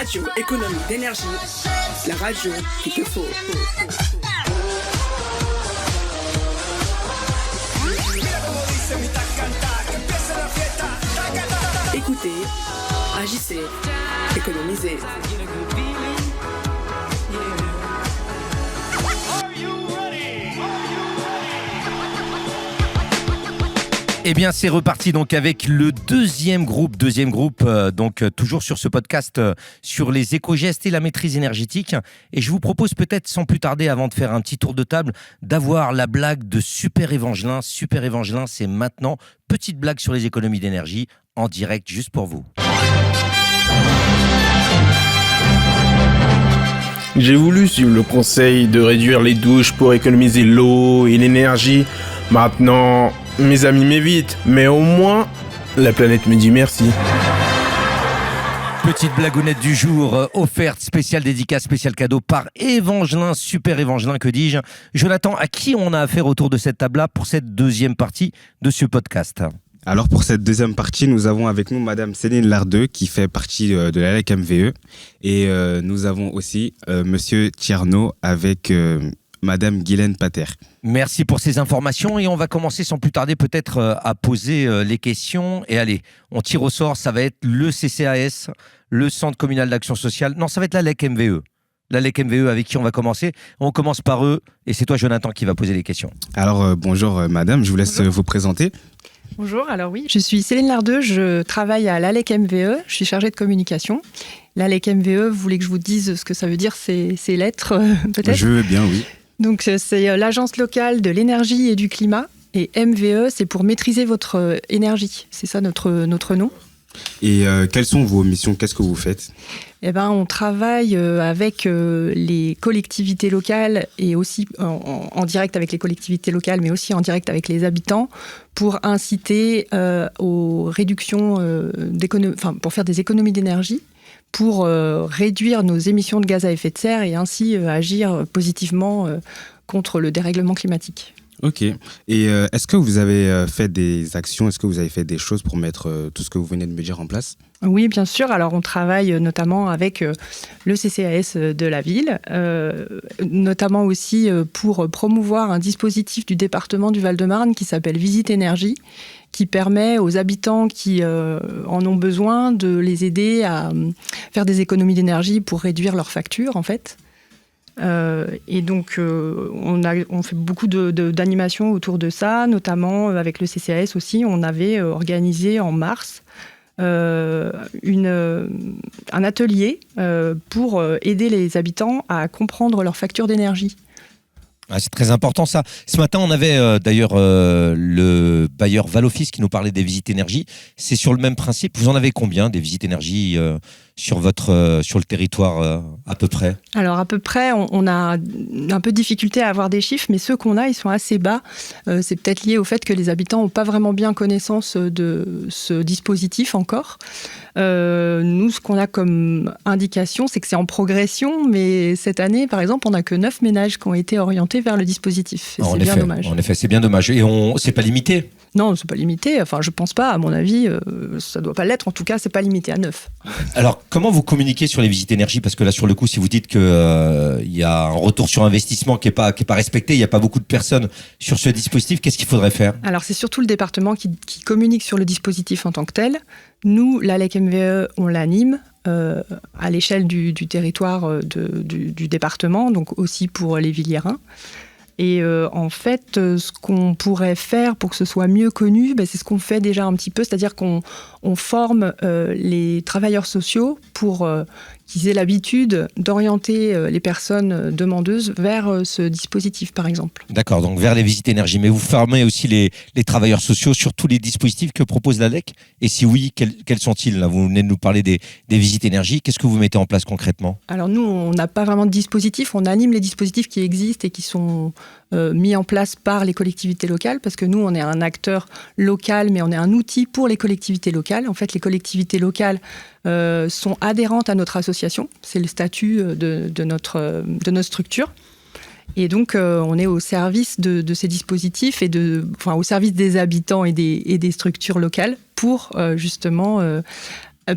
Radio Économie d'énergie, la radio qu'il te faut. Écoutez, agissez, économisez. Eh bien, c'est reparti donc avec le deuxième groupe, donc toujours sur ce podcast sur les éco-gestes et la maîtrise énergétique. Et je vous propose peut-être, sans plus tarder, avant de faire un petit tour de table, d'avoir la blague de Super Evangelin. Super Evangelin, c'est maintenant. Petite blague sur les économies d'énergie, en direct, juste pour vous. J'ai voulu suivre le conseil de réduire les douches pour économiser l'eau et l'énergie. Maintenant, mes amis m'évitent, mais au moins, la planète me dit merci. Petite blagounette du jour, offerte, spéciale dédicace, spécial cadeau par Evangelin, Super Evangelin, que dis-je. Jonathan, à qui on a affaire autour de cette table-là pour cette deuxième partie de ce podcast ? Alors pour cette deuxième partie, nous avons avec nous Madame Céline Lardeux qui fait partie de l'ALEC MVE et nous avons aussi Monsieur Tierno avec Madame Guylaine Pater. Merci pour ces informations et on va commencer sans plus tarder peut-être à poser les questions. Et allez, on tire au sort, ça va être le CCAS, le Centre communal d'action sociale. Non, ça va être l'ALEC MVE. L'ALEC MVE avec qui on va commencer. On commence par eux et c'est toi Jonathan qui va poser les questions. Alors bonjour Madame, je vous laisse vous présenter. Bonjour, alors oui, je suis Céline Lardeux, je travaille à l'ALEC MVE, je suis chargée de communication. L'ALEC MVE, vous voulez que je vous dise ce que ça veut dire, ces lettres peut-être ? Je veux bien, oui. Donc c'est l'Agence locale de l'énergie et du climat, et MVE, c'est pour maîtriser votre énergie, c'est ça notre nom. Et quelles sont vos missions ? Qu'est-ce que vous faites ? Eh ben, on travaille avec les collectivités locales et aussi en direct avec les collectivités locales, mais aussi en direct avec les habitants pour inciter aux réductions pour faire des économies d'énergie, pour réduire nos émissions de gaz à effet de serre et ainsi agir positivement contre le dérèglement climatique. Ok. Et est-ce que vous avez fait des actions, est-ce que vous avez fait des choses pour mettre tout ce que vous venez de me dire en place ? Oui, bien sûr. Alors, on travaille notamment avec le CCAS de la ville, notamment aussi pour promouvoir un dispositif du département du Val-de-Marne qui s'appelle Visite Énergie, qui permet aux habitants qui en ont besoin de les aider à faire des économies d'énergie pour réduire leurs factures, en fait. Et donc, on fait beaucoup d'animations autour de ça, notamment avec le CCAS aussi. On avait organisé en mars un atelier pour aider les habitants à comprendre leur facture d'énergie. Ah, c'est très important ça. Ce matin, on avait d'ailleurs le bailleur Valoffice qui nous parlait des visites énergie. C'est sur le même principe. Vous en avez combien des visites énergie sur le territoire à peu près ? Alors à peu près, on a un peu de difficulté à avoir des chiffres, mais ceux qu'on a, ils sont assez bas. C'est peut-être lié au fait que les habitants n'ont pas vraiment bien connaissance de ce dispositif encore. Nous, ce qu'on a comme indication, c'est que c'est en progression, mais cette année, par exemple, on n'a que 9 ménages qui ont été orientés vers le dispositif. Et c'est bien dommage. En effet, c'est bien dommage. Et c'est pas limité ? Non, c'est pas limité. Enfin, je pense pas. À mon avis, ça doit pas l'être. En tout cas, c'est pas limité à 9. Alors, comment vous communiquez sur les visites énergie ? Parce que là, sur le coup, si vous dites qu'il y a un retour sur investissement qui est pas respecté, il n'y a pas beaucoup de personnes sur ce dispositif, qu'est-ce qu'il faudrait faire ? Alors, c'est surtout le département qui communique sur le dispositif en tant que tel. Nous, l'ALEC MVE, on l'anime à l'échelle du territoire du département, donc aussi pour les Villiérins. Et en fait, ce qu'on pourrait faire pour que ce soit mieux connu, c'est ce qu'on fait déjà un petit peu, c'est-à-dire qu'on forme les travailleurs sociaux pour qu'ils aient l'habitude d'orienter les personnes demandeuses vers ce dispositif, par exemple. D'accord, donc vers les visites énergie. Mais vous formez aussi les travailleurs sociaux sur tous les dispositifs que propose l'ALEC ? Et si oui, quels sont-ils ? Là, vous venez de nous parler des visites énergie. Qu'est-ce que vous mettez en place concrètement ? Alors nous, on n'a pas vraiment de dispositif. On anime les dispositifs qui existent et qui sont mis en place par les collectivités locales, parce que nous, on est un acteur local, mais on est un outil pour les collectivités locales. En fait, les collectivités locales sont adhérentes à notre association. C'est le statut de notre structure. Et donc, on est au service de ces dispositifs et au service des habitants et des structures locales pour justement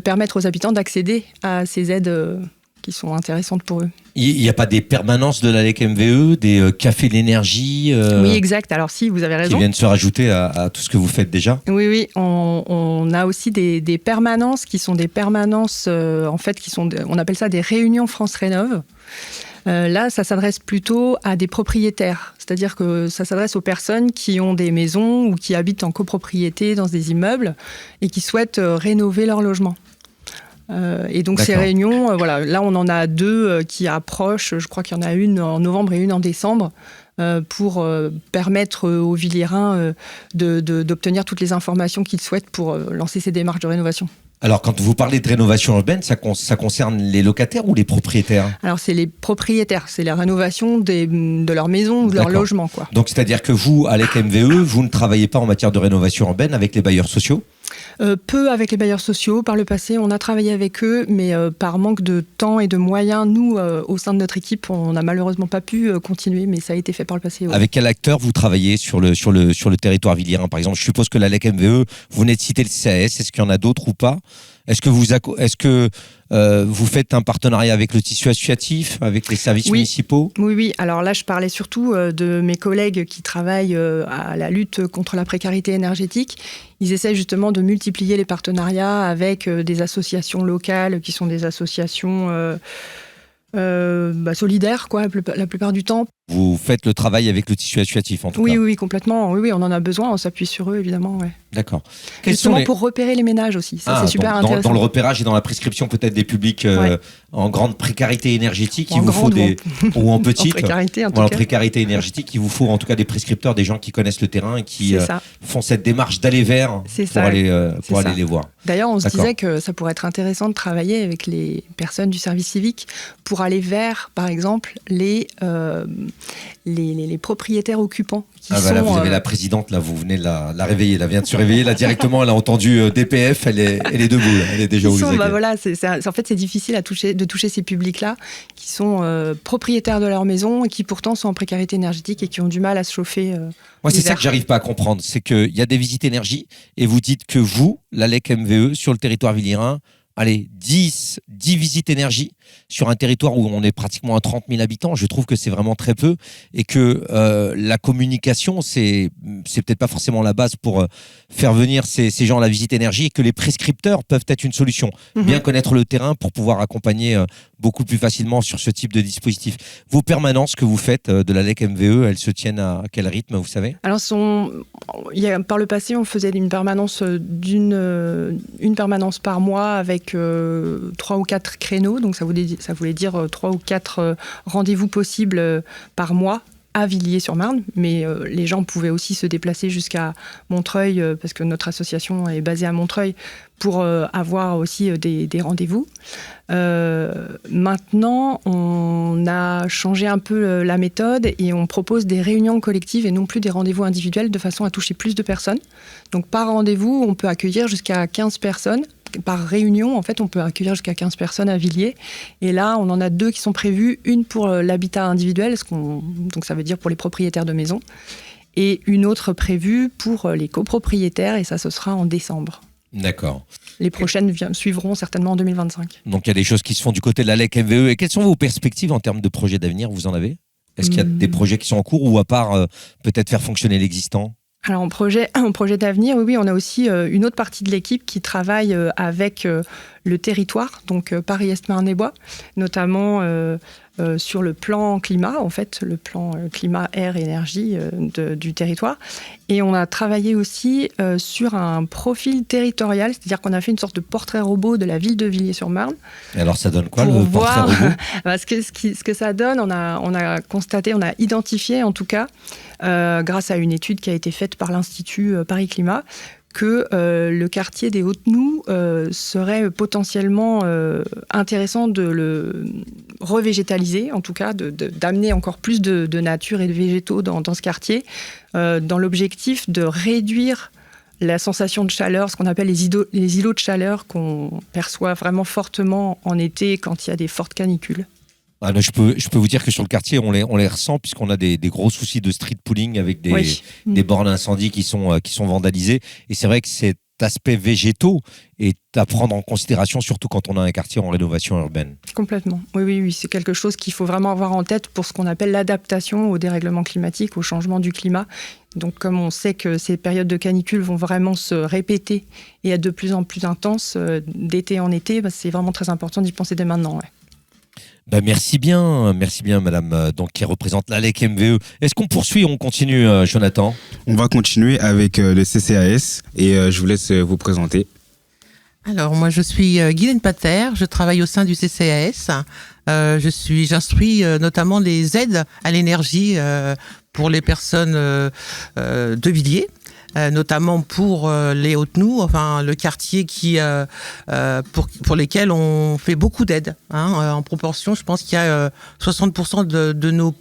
permettre aux habitants d'accéder à ces aides qui sont intéressantes pour eux. Il n'y a pas des permanences de l'ALEC MVE, des cafés d'énergie Oui, exact. Alors si, vous avez raison. qui viennent se rajouter à tout ce que vous faites déjà? Oui, on a aussi des permanences qui sont des permanences, en fait, on appelle ça des réunions France Rénov'. Là, ça s'adresse plutôt à des propriétaires. C'est-à-dire que ça s'adresse aux personnes qui ont des maisons ou qui habitent en copropriété dans des immeubles et qui souhaitent rénover leur logement. Et donc ces réunions, voilà, là on en a 2 qui approchent. Je crois qu'il y en a une en novembre et une en décembre pour permettre aux Villiérains d'obtenir toutes les informations qu'ils souhaitent pour lancer ces démarches de rénovation. Alors, quand vous parlez de rénovation urbaine, ça concerne les locataires ou les propriétaires? Alors, c'est les propriétaires, c'est la rénovation de leur maison ou de leur logement, quoi. Donc, c'est-à-dire que vous, ALEC MVE, vous ne travaillez pas en matière de rénovation urbaine avec les bailleurs sociaux? Peu avec les bailleurs sociaux. Par le passé, on a travaillé avec eux, mais par manque de temps et de moyens, nous, au sein de notre équipe, on n'a malheureusement pas pu continuer, mais ça a été fait par le passé. Ouais. Avec quel acteur vous travaillez sur le territoire villiérain, par exemple? Je suppose que l'ALEC MVE, vous venez de citer le CAS, est-ce qu'il y en a d'autres ou pas? Est-ce que vous faites un partenariat avec le tissu associatif, avec les services municipaux? Oui. Alors là, je parlais surtout de mes collègues qui travaillent à la lutte contre la précarité énergétique. Ils essaient justement de multiplier les partenariats avec des associations locales qui sont des associations solidaires, quoi, la plupart du temps. Vous faites le travail avec le tissu associatif, en tout cas? Oui, complètement. Oui, on en a besoin, on s'appuie sur eux, évidemment. Ouais. D'accord. Justement pour repérer les ménages aussi, ça c'est super intéressant. Dans le repérage et dans la prescription peut-être des publics en grande précarité énergétique, il vous faut ou en petite, en précarité, en précarité énergétique, il vous faut en tout cas des prescripteurs, des gens qui connaissent le terrain et qui font cette démarche d'aller vers pour aller les voir. D'ailleurs, on se disait que ça pourrait être intéressant de travailler avec les personnes du service civique pour aller vers, par exemple, les propriétaires occupants. Là, vous avez la présidente, là, vous venez de la réveiller, elle vient de se réveiller, là, directement, elle a entendu DPF, elle est debout, elle est déjà au en fait, c'est difficile de toucher ces publics-là qui sont propriétaires de leur maison et qui pourtant sont en précarité énergétique et qui ont du mal à se chauffer. Moi, c'est ça que j'arrive pas à comprendre, c'est qu'il y a des visites énergie et vous dites que vous, l'ALEC MVE, sur le territoire villiérain, allez, 10 visites énergie sur un territoire où on est pratiquement à 30 000 habitants. Je trouve que c'est vraiment très peu et que la communication, c'est peut-être pas forcément la base pour faire venir ces gens à la visite énergie et que les prescripteurs peuvent être une solution. Bien connaître le terrain pour pouvoir accompagner beaucoup plus facilement sur ce type de dispositif. Vos permanences que vous faites de l'ALEC MVE, elles se tiennent à quel rythme, vous savez? Alors, par le passé, on faisait une permanence une permanence par mois avec 3 ou 4 créneaux. Donc, ça voulait dire 3 ou 4 rendez-vous possibles par mois à Villiers-sur-Marne, mais les gens pouvaient aussi se déplacer jusqu'à Montreuil, parce que notre association est basée à Montreuil, pour avoir aussi des rendez-vous. Maintenant, on a changé un peu la méthode et on propose des réunions collectives et non plus des rendez-vous individuels de façon à toucher plus de personnes. Donc par rendez-vous, on peut accueillir jusqu'à 15 personnes. Par réunion, en fait, on peut accueillir jusqu'à 15 personnes à Villiers. Et là, on en a 2 qui sont prévues. Une pour l'habitat individuel, donc ça veut dire pour les propriétaires de maisons. Et une autre prévue pour les copropriétaires, et ça, ce sera en décembre. D'accord. Les prochaines suivront certainement en 2025. Donc, il y a des choses qui se font du côté de l'ALEC MVE. Et quelles sont vos perspectives en termes de projets d'avenir? Vous en avez? Est-ce qu'il y a des projets qui sont en cours ou à part peut-être faire fonctionner l'existant? Alors, en projet d'avenir, oui, on a aussi une autre partie de l'équipe qui travaille avec le territoire, donc Paris-Est-Marne-et-Bois, notamment sur le plan climat, en fait, le plan climat, air, énergie du territoire. Et on a travaillé aussi sur un profil territorial, c'est-à-dire qu'on a fait une sorte de portrait robot de la ville de Villiers-sur-Marne. Et alors, ça donne quoi, le portrait robot? Ce que ça donne, on a constaté, on a identifié en tout cas, grâce à une étude qui a été faite par l'Institut Paris Climat, que le quartier des Hautes-Noues serait potentiellement intéressant de le revégétaliser, en tout cas d'amener encore plus de nature et de végétaux dans ce quartier, dans l'objectif de réduire la sensation de chaleur, ce qu'on appelle les îlots de chaleur qu'on perçoit vraiment fortement en été quand il y a des fortes canicules. Ah non, je peux vous dire que sur le quartier, on les ressent puisqu'on a des gros soucis de street pooling avec des bornes incendie qui sont vandalisées. Et c'est vrai que c'est aspect végétaux est à prendre en considération, surtout quand on a un quartier en rénovation urbaine. Complètement. Oui, c'est quelque chose qu'il faut vraiment avoir en tête pour ce qu'on appelle l'adaptation au dérèglement climatique, au changement du climat. Donc, comme on sait que ces périodes de canicule vont vraiment se répéter et être de plus en plus intenses d'été en été, c'est vraiment très important d'y penser dès maintenant. Ouais. Merci bien, madame, donc, qui représente l'ALEC MVE. Est-ce qu'on poursuit ou on continue, Jonathan ? On va continuer avec le CCAS et je vous laisse vous présenter. Alors, moi, je suis Guylaine Pater, je travaille au sein du CCAS. J'instruis notamment les aides à l'énergie pour les personnes de Villiers. Notamment pour les Hautes-Noues, enfin le quartier pour lesquels on fait beaucoup d'aides. En proportion, je pense qu'il y a 60% de nos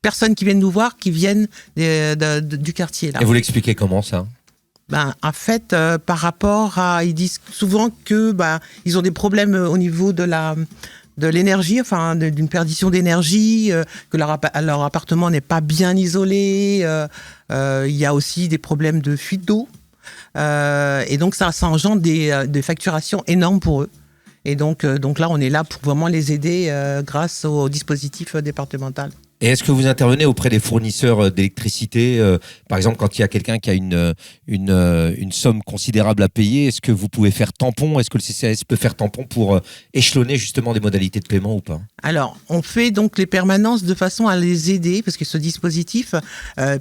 personnes qui viennent nous voir qui viennent du quartier. Là. Et vous l'expliquez comment ça ? En fait, par rapport à, ils disent souvent que ils ont des problèmes au niveau de l'énergie, enfin d'une perdition d'énergie, que leur appartement n'est pas bien isolé. Il y a aussi des problèmes de fuite d'eau. Et donc ça engendre des facturations énormes pour eux. Et donc là, on est là pour vraiment les aider grâce au dispositif départemental. Et est-ce que vous intervenez auprès des fournisseurs d'électricité, par exemple quand il y a quelqu'un qui a une somme considérable à payer, est-ce que vous pouvez faire tampon ? Est-ce que le CCAS peut faire tampon pour échelonner justement des modalités de paiement ou pas ? Alors, on fait donc les permanences de façon à les aider, parce que ce dispositif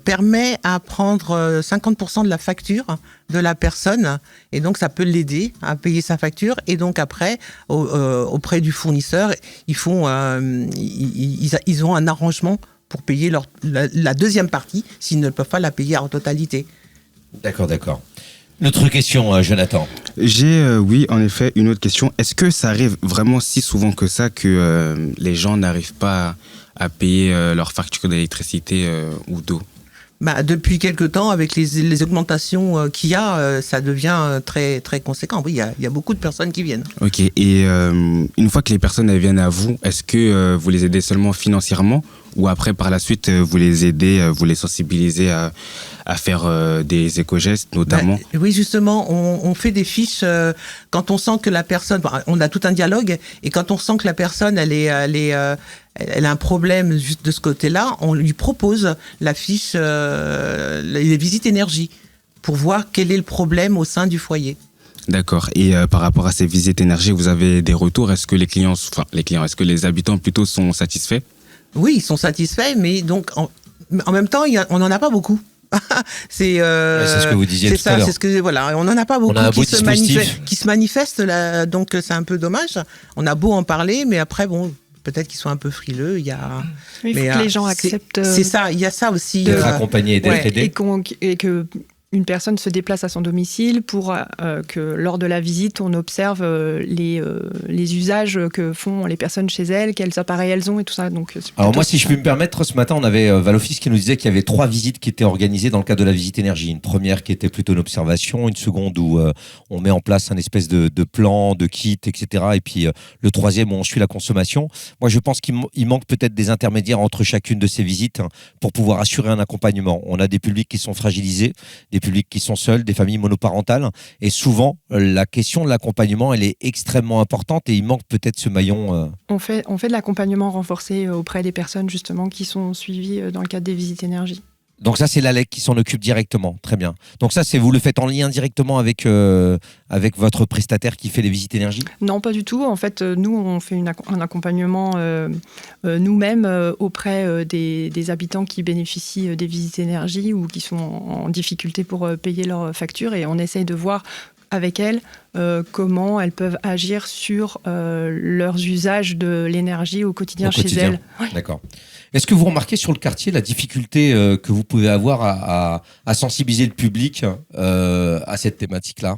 permet à prendre 50% de la facture de la personne, et donc ça peut l'aider à payer sa facture, et donc après, auprès du fournisseur, ils ont un arrangement pour payer la deuxième partie, s'ils ne peuvent pas la payer en totalité. D'accord. Notre question, Jonathan. J'ai, oui, en effet, une autre question. Est-ce que ça arrive vraiment si souvent que ça que les gens n'arrivent pas à payer leur facture d'électricité ou d'eau ? Depuis quelque temps, avec les augmentations qu'il y a, ça devient très, très conséquent. Oui, il y a beaucoup de personnes qui viennent. Ok, et une fois que les personnes elles viennent à vous, est-ce que vous les aidez seulement financièrement ou après, par la suite, vous les aidez, vous les sensibilisez à faire des éco-gestes, notamment Oui, justement, on fait des fiches quand on sent que la personne... On a tout un dialogue, et quand on sent que la personne, elle a un problème juste de ce côté-là, on lui propose la fiche, les visites énergie, pour voir quel est le problème au sein du foyer. D'accord. Et par rapport à ces visites énergie, vous avez des retours ? Est-ce que est-ce que les habitants plutôt sont satisfaits ? Oui, ils sont satisfaits, mais donc en même temps, on n'en a pas beaucoup. C'est ce que vous disiez tout à l'heure. On n'en a pas beaucoup qui se manifestent là, donc c'est un peu dommage. On a beau en parler, mais après peut-être qu'ils sont un peu frileux. Il faut que les gens acceptent. C'est ça, il y a ça aussi. D'être accompagné et d'être aidé. Et que une personne se déplace à son domicile pour que lors de la visite, on observe les usages que font les personnes chez elles, quels appareils elles ont et tout ça. Donc, alors moi, si je puis me permettre, ce matin, on avait Valoffice qui nous disait qu'il y avait 3 visites qui étaient organisées dans le cadre de la visite énergie. Une première qui était plutôt une observation, une seconde où on met en place un espèce de plan, de kit, etc. Et puis le troisième où on suit la consommation. Moi, je pense qu'il manque peut-être des intermédiaires entre chacune de ces visites pour pouvoir assurer un accompagnement. On a des publics qui sont fragilisés, des publics qui sont seuls, des familles monoparentales. Et souvent, la question de l'accompagnement, elle est extrêmement importante et il manque peut-être ce maillon. On fait de l'accompagnement renforcé auprès des personnes justement qui sont suivies dans le cadre des visites énergie. Donc ça, c'est l'ALEC qui s'en occupe directement. Très bien. Donc ça, vous le faites en lien directement avec votre prestataire qui fait les visites énergie ? Non, pas du tout. En fait, nous, on fait un accompagnement nous-mêmes auprès des habitants qui bénéficient des visites énergie ou qui sont en difficulté pour payer leurs factures. Et on essaye de voir avec elles comment elles peuvent agir sur leurs usages de l'énergie au quotidien chez elles. Ouais. D'accord. Est-ce que vous remarquez sur le quartier la difficulté que vous pouvez avoir à sensibiliser le public à cette thématique-là ?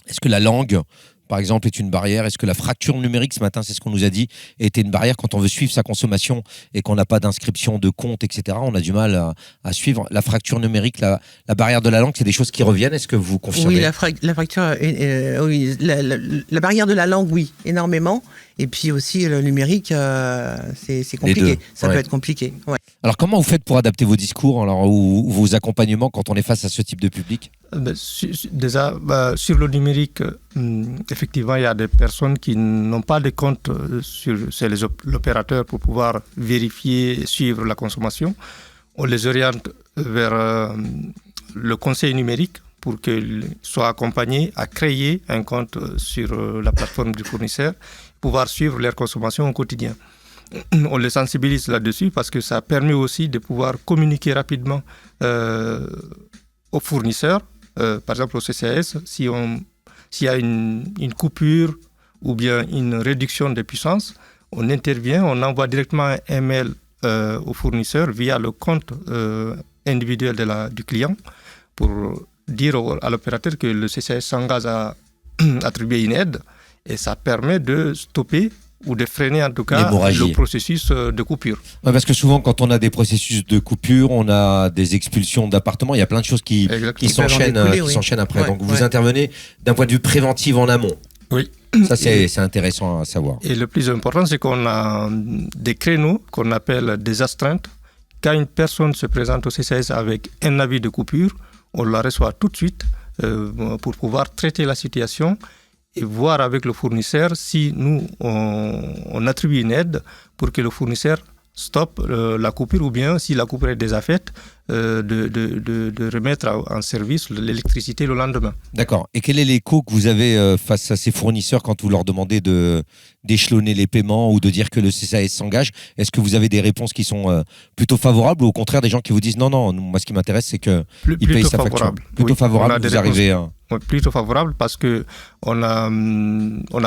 Est-ce que la langue, par exemple, est une barrière ? Est-ce que la fracture numérique, ce matin, c'est ce qu'on nous a dit, était une barrière quand on veut suivre sa consommation et qu'on n'a pas d'inscription de compte, etc. On a du mal à suivre la fracture numérique, la barrière de la langue, c'est des choses qui reviennent. Est-ce que vous confirmez ? Oui, la fracture, oui, la barrière de la langue, oui, énormément. Et puis aussi le numérique, c'est compliqué. Ça peut être compliqué. Ouais. Alors comment vous faites pour adapter vos discours alors, ou vos accompagnements quand on est face à ce type de public? Déjà, sur le numérique, effectivement, il y a des personnes qui n'ont pas de compte chez l'opérateur pour pouvoir vérifier et suivre la consommation. On les oriente vers le conseil numérique pour qu'ils soient accompagnés à créer un compte sur la plateforme du fournisseur, pouvoir suivre leur consommation au quotidien. On les sensibilise là-dessus parce que ça permet aussi de pouvoir communiquer rapidement aux fournisseurs. Par exemple, au CCAS, s'il y a une coupure ou bien une réduction de puissance, on intervient, on envoie directement un mail au fournisseur via le compte individuel du client pour dire à l'opérateur que le CCAS s'engage à attribuer une aide et ça permet de stopper ou de freiner en tout cas le processus de coupure. Ouais, parce que souvent quand on a des processus de coupure, on a des expulsions d'appartements, il y a plein de choses qui s'enchaînent après. Ouais, donc vous intervenez d'un point de vue préventif en amont. Oui. Ça c'est intéressant à savoir. Et le plus important, c'est qu'on a des créneaux qu'on appelle des astreintes. Quand une personne se présente au CCAS avec un avis de coupure, on la reçoit tout de suite pour pouvoir traiter la situation et voir avec le fournisseur si nous, on attribue une aide pour que le fournisseur stoppe la coupure ou bien, si la coupure est déjà faite, de remettre en service l'électricité le lendemain. D'accord. Et quel est l'écho que vous avez face à ces fournisseurs quand vous leur demandez d'échelonner les paiements ou de dire que le CCAS s'engage? Est-ce que vous avez des réponses qui sont plutôt favorables ou au contraire des gens qui vous disent non, moi ce qui m'intéresse c'est qu'ils payent sa facture? Plutôt favorable, vous arrivez à... Plutôt favorable parce que on a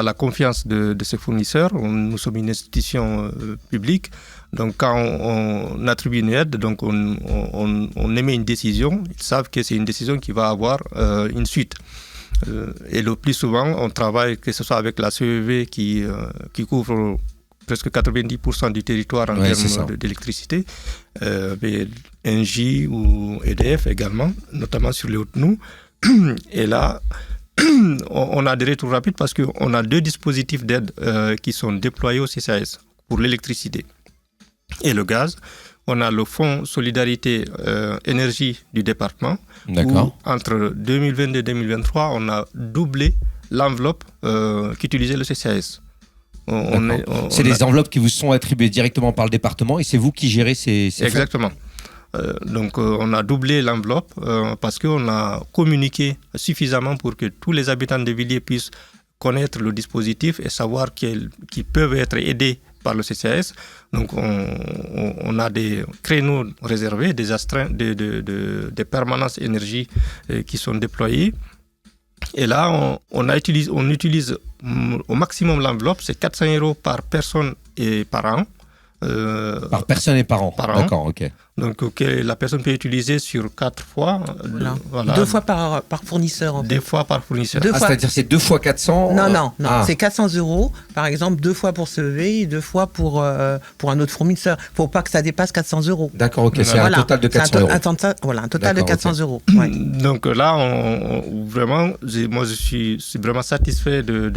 la confiance de ces fournisseurs. Nous sommes une institution publique. Donc quand on attribue une aide, donc on émet une décision, ils savent que c'est une décision qui va avoir une suite. Et le plus souvent, on travaille, que ce soit avec la CEV qui couvre presque 90% du territoire en termes d'électricité, Engie ou EDF également, notamment sur les Hautes-Noues. Et là, on a des retours rapides parce qu'on a 2 dispositifs d'aide qui sont déployés au CCAS pour l'électricité et le gaz. On a le fonds Solidarité Énergie du département. Où, entre 2022 et 2023, on a doublé l'enveloppe qu'utilisait le CCAS. C'est les enveloppes qui vous sont attribuées directement par le département et c'est vous qui gérez ces fonds. Exactement. Donc on a doublé l'enveloppe parce qu'on a communiqué suffisamment pour que tous les habitants de Villiers puissent connaître le dispositif et savoir qu'ils peuvent être aidés par le CCAS. Donc on a des créneaux réservés, des astreintes, des permanences énergie qui sont déployées. Et là, on utilise au maximum l'enveloppe, c'est 400 € par personne et par an. Par personne et par an. D'accord, ok. Donc la personne peut utiliser sur 4 fois. Voilà. 2 fois par fournisseur. En fait. 2 fois par fournisseur. C'est-à-dire c'est 2 fois 400 Non. C'est 400 €, par exemple, 2 fois pour CEV et 2 fois pour un autre fournisseur. Il ne faut pas que ça dépasse 400 €. D'accord, ok. C'est un total de 400 €. Voilà, un total de 400 €. Ouais. Donc là, vraiment, moi je suis vraiment satisfait de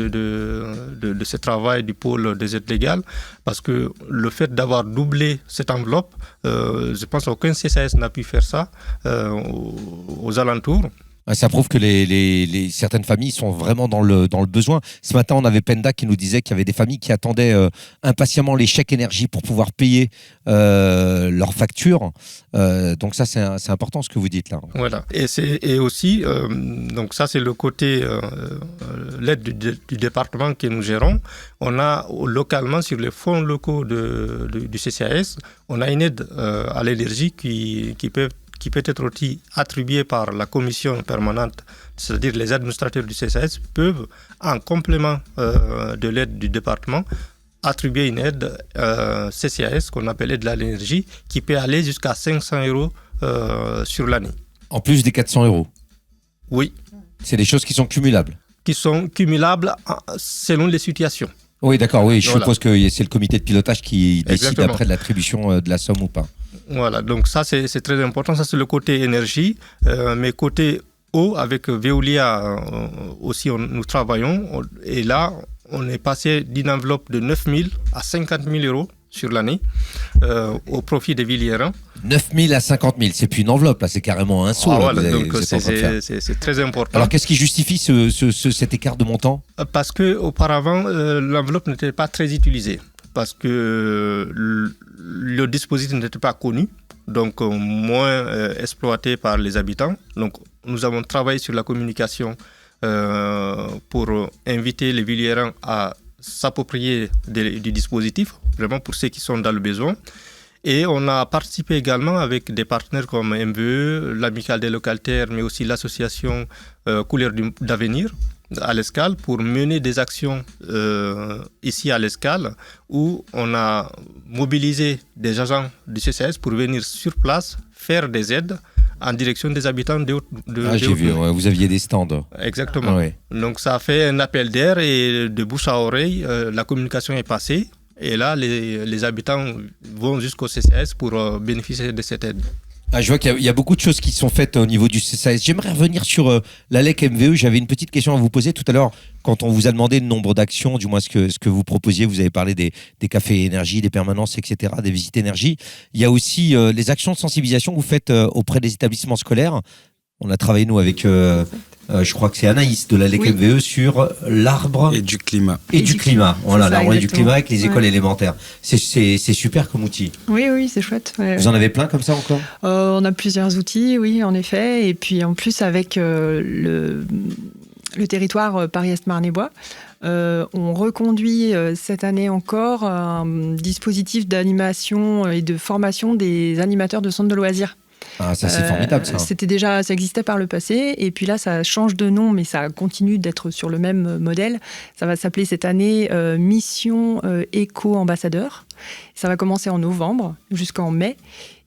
ce travail du pôle des aides légales parce que le fait d'avoir doublé cette enveloppe, je pense qu'aucun CCAS n'a pu faire ça aux alentours. Ça prouve que certaines familles sont vraiment dans le besoin. Ce matin, on avait Penda qui nous disait qu'il y avait des familles qui attendaient impatiemment les chèques énergie pour pouvoir payer leurs factures. Donc ça, c'est important ce que vous dites là. Voilà. Et aussi, donc ça c'est le côté l'aide du département que nous gérons. On a localement sur les fonds locaux du CCAS, on a une aide à l'énergie qui peut être aussi attribuée par la commission permanente, c'est-à-dire les administrateurs du CCAS peuvent, en complément de l'aide du département, attribuer une aide CCAS qu'on appelle aide à l'énergie, qui peut aller jusqu'à 500 € sur l'année. En plus des 400 €? Oui. C'est des choses qui sont cumulables? Qui sont cumulables selon les situations. Oui, d'accord, oui. Je suppose que c'est le comité de pilotage qui décide après de l'attribution de la somme ou pas. Voilà, donc ça c'est très important, ça c'est le côté énergie, mais côté eau, avec Veolia aussi nous travaillons, et là on est passé d'une enveloppe de 9 000 à 50 000 euros sur l'année au profit des Villiers-Rhin. 9 000 à 50 000, c'est plus une enveloppe, là, c'est carrément un saut. Voilà, donc c'est très important. Alors qu'est-ce qui justifie cet écart de montant ? Parce qu'auparavant, l'enveloppe n'était pas très utilisée, parce que le dispositif n'était pas connu, donc moins exploité par les habitants. Donc nous avons travaillé sur la communication pour inviter les Villiers-Rhin à s'approprier du dispositif, vraiment pour ceux qui sont dans le besoin. Et on a participé également avec des partenaires comme MVE, l'Amicale des locataires, mais aussi l'association Couleurs d'avenir à l'Escale pour mener des actions ici à l'Escale où on a mobilisé des agents du CCAS pour venir sur place faire des aides en direction des habitants j'ai vu, vous aviez des stands. Exactement. Ouais. Donc ça a fait un appel d'air et de bouche à oreille, la communication est passée. Et là, les habitants vont jusqu'au CCAS pour bénéficier de cette aide. Je vois qu'il y a beaucoup de choses qui sont faites au niveau du CCAS. J'aimerais revenir sur l'ALEC MVE. J'avais une petite question à vous poser tout à l'heure. Quand on vous a demandé le nombre d'actions, du moins ce que vous proposiez, vous avez parlé des cafés énergie, des permanences, etc., des visites énergie. Il y a aussi les actions de sensibilisation que vous faites auprès des établissements scolaires. On a travaillé, nous, avec, je crois que c'est Anaïs de l'ALEC MVE sur l'arbre... Et du climat. Et du climat. Voilà, l'arbre et du climat avec les écoles Ouais. élémentaires. C'est super comme outil. Oui, c'est chouette. Ouais. Vous en avez plein comme ça encore ? On a plusieurs outils, oui, en effet. Et puis en plus, avec le territoire Paris-Est-Marne-et-Bois, on reconduit cette année encore un dispositif d'animation et de formation des animateurs de centres de loisirs. Ah, ça c'est formidable ça. Ça existait par le passé, et puis là ça change de nom, mais ça continue d'être sur le même modèle. Ça va s'appeler cette année Mission Éco-Ambassadeur. Ça va commencer en novembre jusqu'en mai.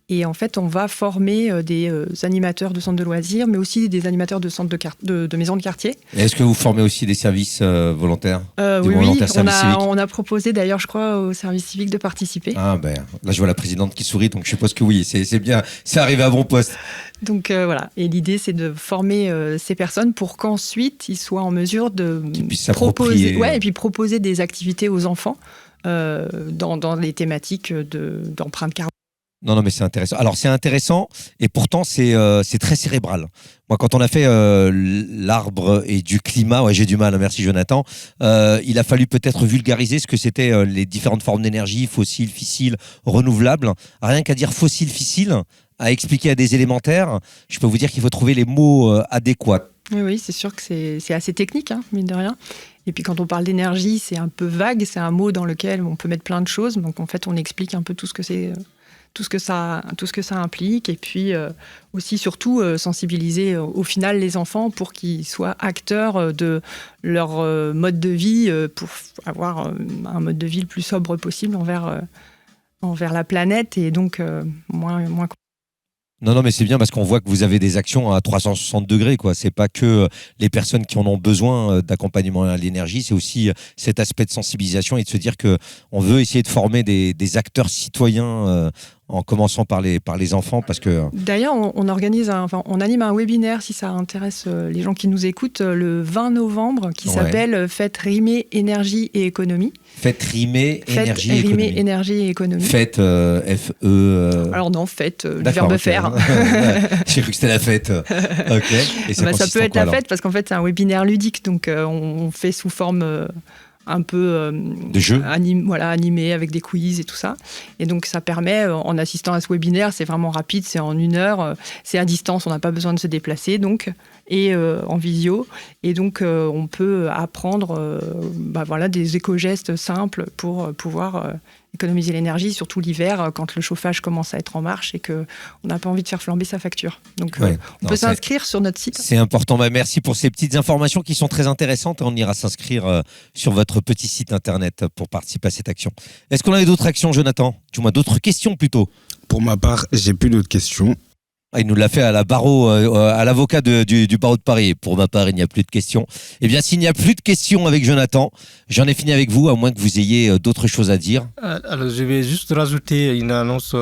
Et en fait, on va former des animateurs de centres de loisirs, mais aussi des animateurs de centres de maisons de quartier. Et est-ce que vous formez aussi des services volontaires Oui, services civiques. on a proposé d'ailleurs, je crois, au service civique de participer. Ah ben, là je vois la présidente qui sourit, donc je suppose que oui, c'est bien, c'est arrivé à bon poste. Donc voilà, et l'idée c'est de former ces personnes pour qu'ensuite ils soient en mesure de Qu'ils puissent s'approprier. et puis proposer des activités aux enfants dans les thématiques d'empreinte carbone. Non, mais c'est intéressant. Alors, c'est intéressant et pourtant, c'est très cérébral. Moi, quand on a fait l'arbre et du climat, j'ai du mal, merci Jonathan, il a fallu peut-être vulgariser ce que c'était les différentes formes d'énergie, fossiles, fissiles, renouvelables. Rien qu'à dire fossiles, fissiles, à expliquer à des élémentaires, je peux vous dire qu'il faut trouver les mots adéquats. Oui, c'est sûr que c'est assez technique, mine de rien. Et puis quand on parle d'énergie, c'est un peu vague, c'est un mot dans lequel on peut mettre plein de choses. Donc en fait, on explique un peu tout ce que c'est... tout ce que ça implique, et puis aussi surtout sensibiliser au final les enfants pour qu'ils soient acteurs de leur mode de vie, pour avoir un mode de vie le plus sobre possible envers la planète, et donc moins. Non, mais c'est bien parce qu'on voit que vous avez des actions à 360 degrés, quoi. C'est pas que les personnes qui en ont besoin d'accompagnement à l'énergie, c'est aussi cet aspect de sensibilisation et de se dire que on veut essayer de former des acteurs citoyens en commençant par les enfants, parce que... D'ailleurs, on anime un webinaire, si ça intéresse les gens qui nous écoutent, le 20 novembre, qui s'appelle Faites rimer énergie et économie. Faites rimer énergie et économie. Énergie et économie. Faites F-E... Alors non, faites du verbe faire. J'ai cru que c'était la fête. Ok. Et ça peut être la fête, parce qu'en fait, c'est un webinaire ludique, donc on fait sous forme... un peu de jeu, animé avec des quiz et tout ça. Et donc ça permet, en assistant à ce webinaire, c'est vraiment rapide, c'est en 1 heure, c'est à distance, on n'a pas besoin de se déplacer, donc, et en visio. Et donc on peut apprendre des éco-gestes simples pour pouvoir économiser l'énergie, surtout l'hiver, quand le chauffage commence à être en marche et qu'on n'a pas envie de faire flamber sa facture. Donc on peut s'inscrire sur notre site. C'est important. Merci pour ces petites informations qui sont très intéressantes, et on ira s'inscrire sur votre petit site internet pour participer à cette action. Est-ce qu'on avait d'autres actions, Jonathan ? Du moins d'autres questions plutôt ? Pour ma part, j'ai plus d'autres questions. Il nous l'a fait à l'avocat du barreau de Paris. Pour ma part, il n'y a plus de questions. Eh bien, s'il n'y a plus de questions avec Jonathan, j'en ai fini avec vous, à moins que vous ayez d'autres choses à dire. Alors, je vais juste rajouter une annonce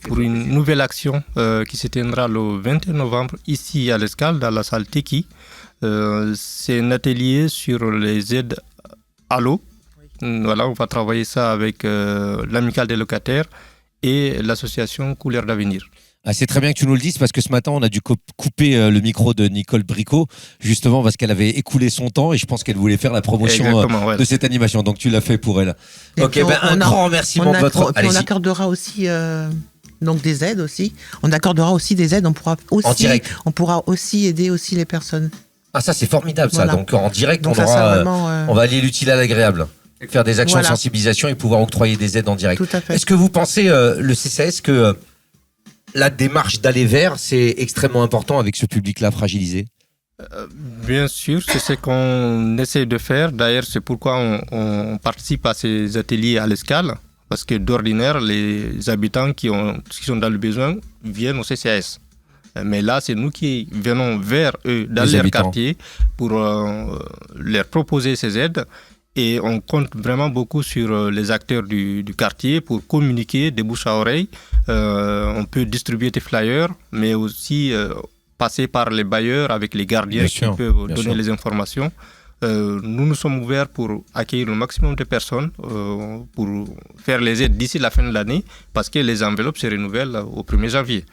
pour une nouvelle action qui se tiendra le 21 novembre ici à l'Escale, dans la salle Teki. C'est un atelier sur les aides à l'eau. Voilà, on va travailler ça avec l'amicale des locataires et l'association Couleur d'avenir. Ah, c'est très bien que tu nous le dises parce que ce matin, on a dû couper le micro de Nicole Bricot, justement parce qu'elle avait écoulé son temps et je pense qu'elle voulait faire la promotion de cette animation. Donc, tu l'as fait pour elle. Et ok, un grand remerciement de votre... On accordera aussi donc des aides aussi. On accordera aussi des aides. On pourra aussi, en direct. On pourra aussi aider aussi les personnes. Ah, ça, c'est formidable, ça. Voilà. Donc, en direct, donc, on va allier l'utile à l'agréable. Faire des actions de sensibilisation et pouvoir octroyer des aides en direct. Tout à fait. Est-ce que vous pensez, le CCAS, que la démarche d'aller vers, c'est extrêmement important avec ce public-là fragilisé? Bien sûr, c'est ce qu'on essaie de faire. D'ailleurs, c'est pourquoi on participe à ces ateliers à l'escale. Parce que d'ordinaire, les habitants qui sont dans le besoin viennent au CCAS. Mais là, c'est nous qui venons vers eux dans leur quartier pour leur proposer ces aides. Et on compte vraiment beaucoup sur les acteurs du quartier pour communiquer de bouche à oreille. On peut distribuer des flyers, mais aussi passer par les bailleurs avec les gardiens qui peuvent donner les informations. Nous sommes ouverts pour accueillir le maximum de personnes, pour faire les aides d'ici la fin de l'année, parce que les enveloppes se renouvellent au 1er janvier.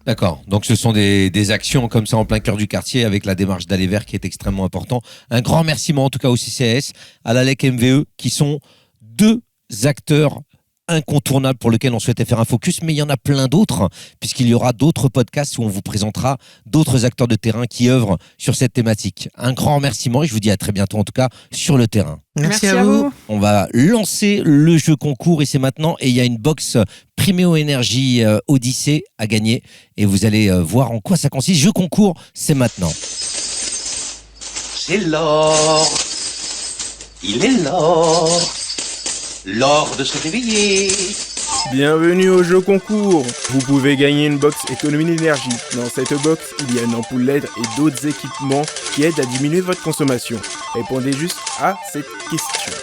D'accord, donc ce sont des actions comme ça en plein cœur du quartier avec la démarche d'aller vers qui est extrêmement important. Un grand merci en tout cas au CCAS, à l'ALEC MVE qui sont deux acteurs incontournables pour lesquels on souhaitait faire un focus, mais il y en a plein d'autres puisqu'il y aura d'autres podcasts où on vous présentera d'autres acteurs de terrain qui œuvrent sur cette thématique. Un grand remerciement et je vous dis à très bientôt en tout cas sur le terrain. Merci à vous. On va lancer le jeu concours et c'est maintenant et il y a une box Primeo Énergie Odyssée à gagner et vous allez voir en quoi ça consiste. Jeu concours, c'est maintenant. C'est l'or, il est l'or de se réveiller. Bienvenue au jeu concours. Vous pouvez gagner une box économie d'énergie. Dans cette box, il y a une ampoule LED et d'autres équipements qui aident à diminuer votre consommation. Répondez juste à cette question.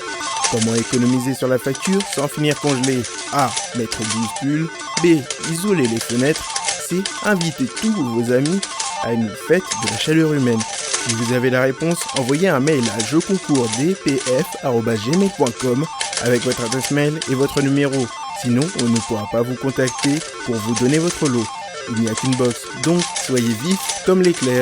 Comment économiser sur la facture sans finir congelé? A. Mettre 12 pulls. B. Isoler les fenêtres. C. Inviter tous vos amis à une fête de la chaleur humaine. Si vous avez la réponse, envoyez un mail à jeuxconcours@dpf@gmail.com avec votre adresse mail et votre numéro. Sinon, on ne pourra pas vous contacter pour vous donner votre lot. Il n'y a qu'une box, donc soyez vifs comme l'éclair.